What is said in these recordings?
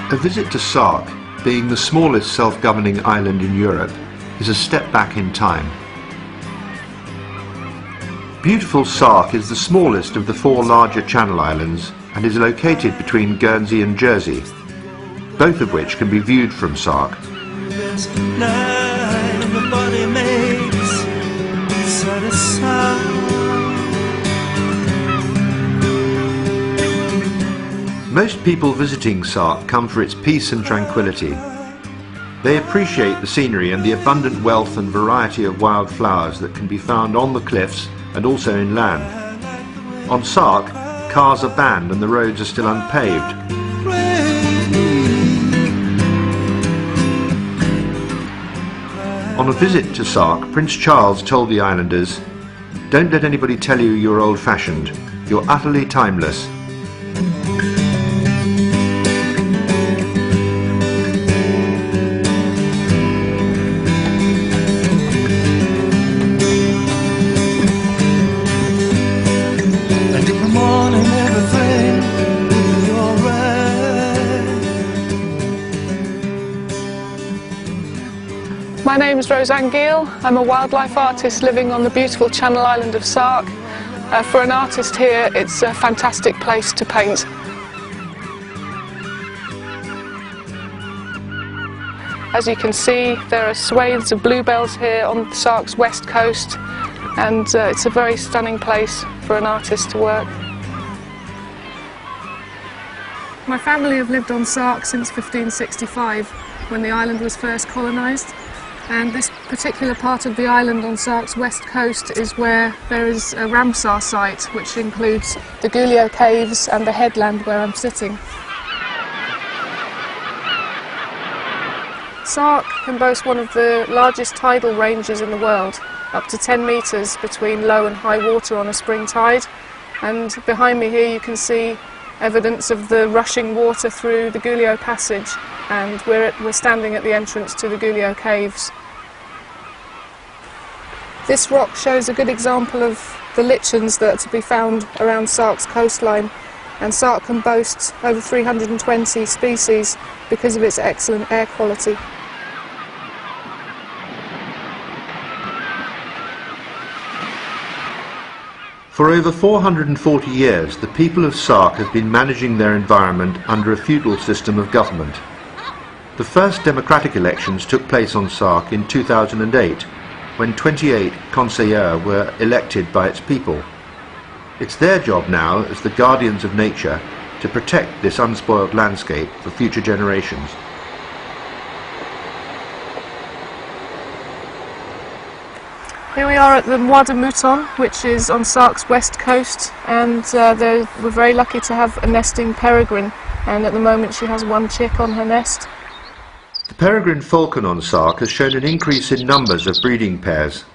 A visit to SARK, being the smallest self-governing island in Europe, is a step back in time. Beautiful SARK is the smallest of the four larger Channel Islands and is located between Guernsey and Jersey, both of which can be viewed from SARK. Most people visiting SARK come for its peace and tranquility. They appreciate the scenery and the abundant wealth and variety of wildflowers that can be found on the cliffs and also inland. On SARK, cars are banned and the roads are still unpaved. On a visit to SARK, Prince Charles told the islanders, "Don't let anybody tell you you're old-fashioned. You're utterly timeless." My name is Roseanne Gill. I'm a wildlife artist living on the beautiful Channel Island of SARK. For an artist here, it's a fantastic place to paint. As you can see, there are swathes of bluebells here on SARK's west coast, and it's a very stunning place for an artist to work. My family have lived on SARK since 1565, when the island was first colonised. And this particular part of the island on SARK's west coast is where there is a Ramsar site, which includes the Gulio caves and the headland where I'm sitting. SARK can boast one of the largest tidal ranges in the world, up to 10 metres between low and high water on a spring tide. And behind me here you can see evidence of the rushing water through the Gulio passage, and we're standing at the entrance to the Gulio caves. This rock shows a good example of the lichens that are to be found around SARK's coastline, and SARK can boast over 320 species because of its excellent air quality. For over 440 years, the people of SARK have been managing their environment under a feudal system of government. The first democratic elections took place on SARK in 2008, when 28 conseillers were elected by its people. It's their job now, as the guardians of nature, to protect this unspoilt landscape for future generations. Here we are at the Mois de Mouton, which is on SARK's west coast, and we're very lucky to have a nesting peregrine, and at the moment she has one chick on her nest. The peregrine falcon on SARK has shown an increase in numbers of breeding pairs.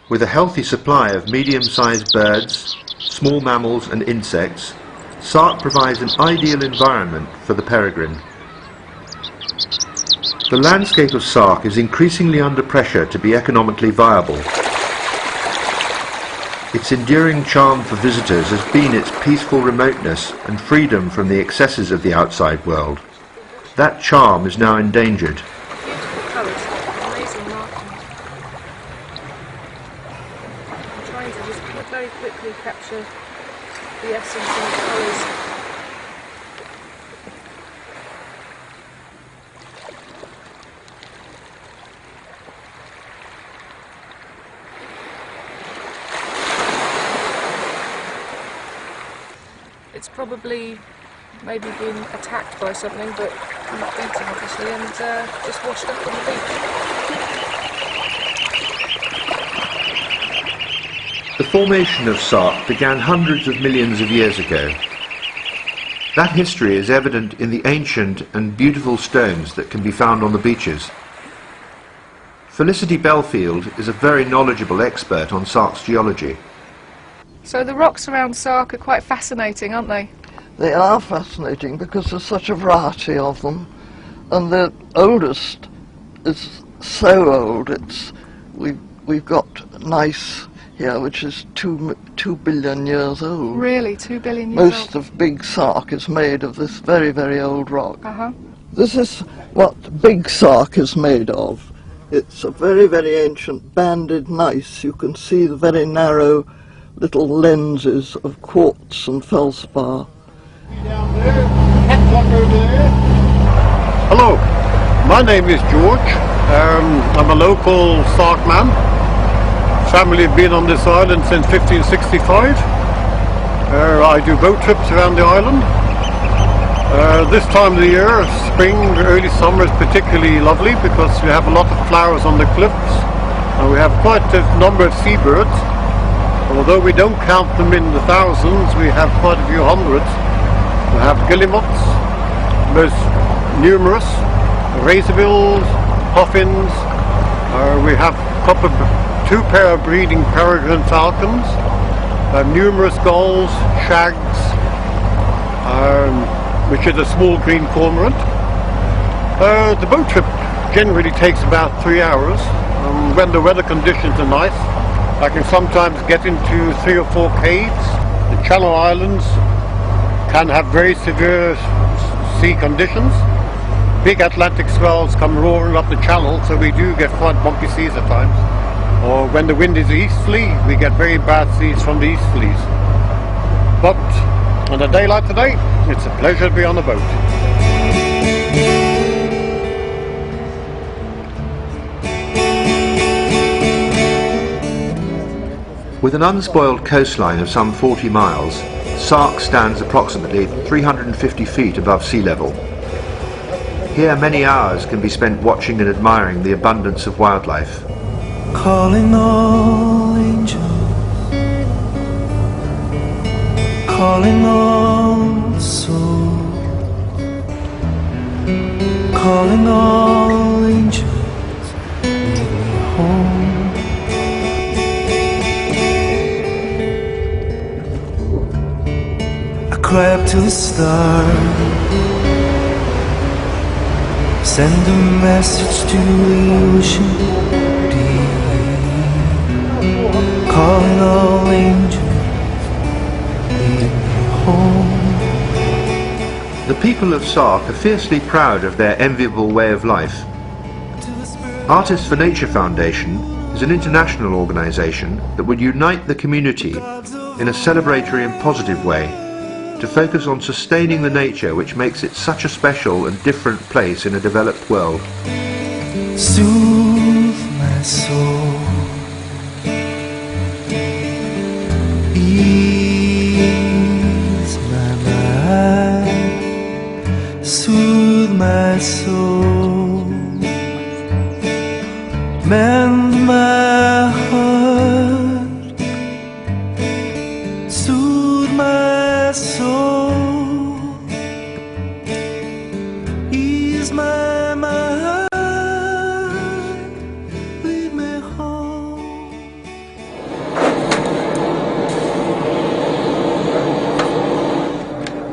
With a healthy supply of medium-sized birds, small mammals and insects, SARK provides an ideal environment for the peregrine. The landscape of SARK is increasingly under pressure to be economically viable. Its enduring charm for visitors has been its peaceful remoteness and freedom from the excesses of the outside world. That charm is now endangered. Beautiful colours, amazing marking. I'm trying to just very quickly capture the essence and the colours. It's probably maybe been attacked by something, but not eaten obviously, and just washed up on the beach. The formation of SARK began hundreds of millions of years ago. That history is evident in the ancient and beautiful stones that can be found on the beaches. Felicity Belfield is a very knowledgeable expert on SARK's geology. So the rocks around SARK are quite fascinating, aren't they? They are fascinating because there's such a variety of them, and the oldest is so old. We've got nice here, which is 2 billion years old. Really, 2 billion years old? Most of Big SARK is made of this very, very old rock. Uh-huh. This is what Big SARK is made of. It's a very, very ancient banded gneiss. You can see the very narrow little lenses of quartz and feldspar. Hello, my name is George. I'm a local SARK man. Family have been on this island since 1565. I do boat trips around the island. This time of the year, spring, early summer is particularly lovely because we have a lot of flowers on the cliffs and we have quite a number of seabirds. Although we don't count them in the thousands, we have quite a few hundreds. We have guillemots, most numerous, razorbills, puffins. We have two pair of breeding peregrine falcons. We have numerous gulls, shags, which is a small green cormorant. The boat trip generally takes about 3 hours. When the weather conditions are nice, I can sometimes get into 3 or 4 caves. The Channel Islands can have very severe sea conditions. Big Atlantic swells come roaring up the channel, so we do get quite bumpy seas at times. Or when the wind is easterly, we get very bad seas from the easterlies. But on a day like today, it's a pleasure to be on the boat. With an unspoiled coastline of some 40 miles, SARK stands approximately 350 feet above sea level. Here many hours can be spent watching and admiring the abundance of wildlife. Calling all angels, calling all souls, calling all angels, lead me home. I cry up to the stars, send a message to the ocean deep, calling all angels, lead me home. The people of SARK are fiercely proud of their enviable way of life. Artists for Nature Foundation is an international organisation that would unite the community in a celebratory and positive way to focus on sustaining the nature which makes it such a special and different place in a developed world. Soothe my soul, ease my mind, soothe my soul, mend my heart, soothe my soul, ease my mind, lead me home.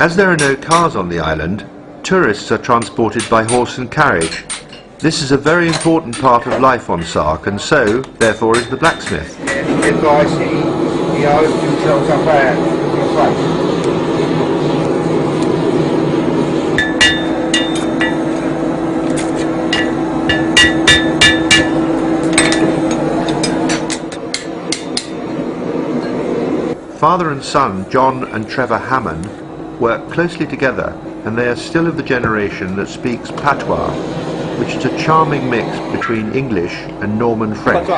As there are no cars on the island, tourists are transported by horse and carriage. This is a very important part of life on SARK, and so, therefore, is the blacksmith. The guys, he opens himself up out. Father and son, John and Trevor Hammond, work closely together, and they are still of the generation that speaks patois, which is a charming mix between English and Norman French.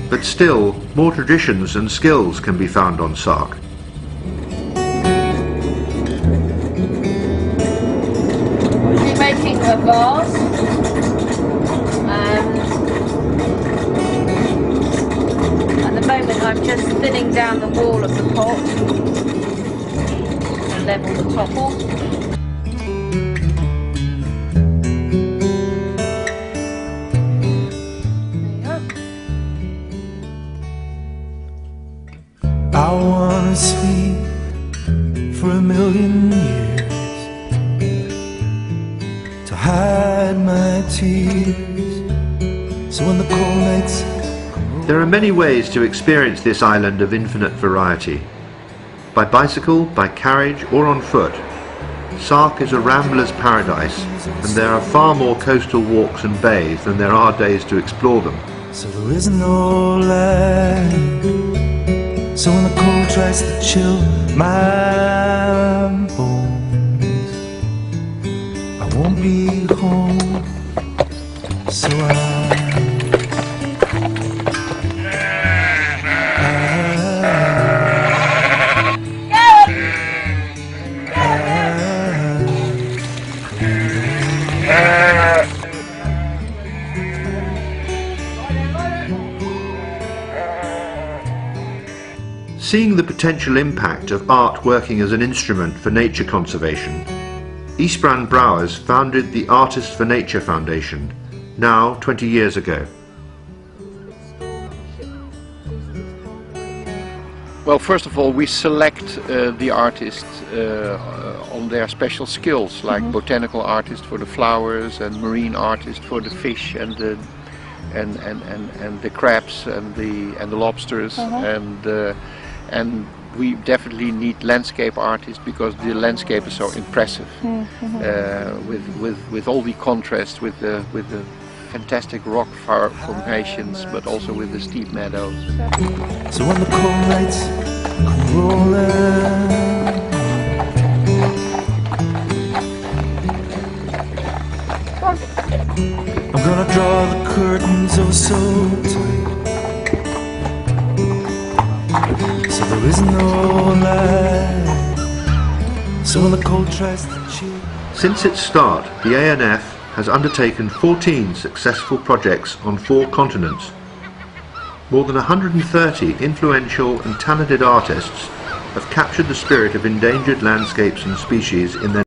But still, more traditions and skills can be found on SARK. We're making a vase. At the moment I'm just thinning down the wall of the pot and level the top off. I wanna sleep for 1,000,000 years to hide my tears. So when the cold nights. There are many ways to experience this island of infinite variety. By bicycle, by carriage or on foot. SARK is a rambler's paradise, and there are far more coastal walks and bays than there are days to explore them. So there is no land. So when the cold tries to chill my bones, I won't be home. So Seeing the potential impact of art working as an instrument for nature conservation, Isbrand Brouwers founded the Artists for Nature Foundation, now 20 years ago. Well, first of all, we select the artists on their special skills, like botanical artists for the flowers and marine artists for the fish and the crabs and the lobsters, and we definitely need landscape artists because the landscape is so impressive, with all the contrast, with the fantastic rock formations, but also with the steep meadows. So when the cold nights come rolling, I'm gonna draw the curtains oh so tight. So there is no light. So when the cold tries to chill. Since its start, the ANF has undertaken 14 successful projects on 4 continents. More than 130 influential and talented artists have captured the spirit of endangered landscapes and species in their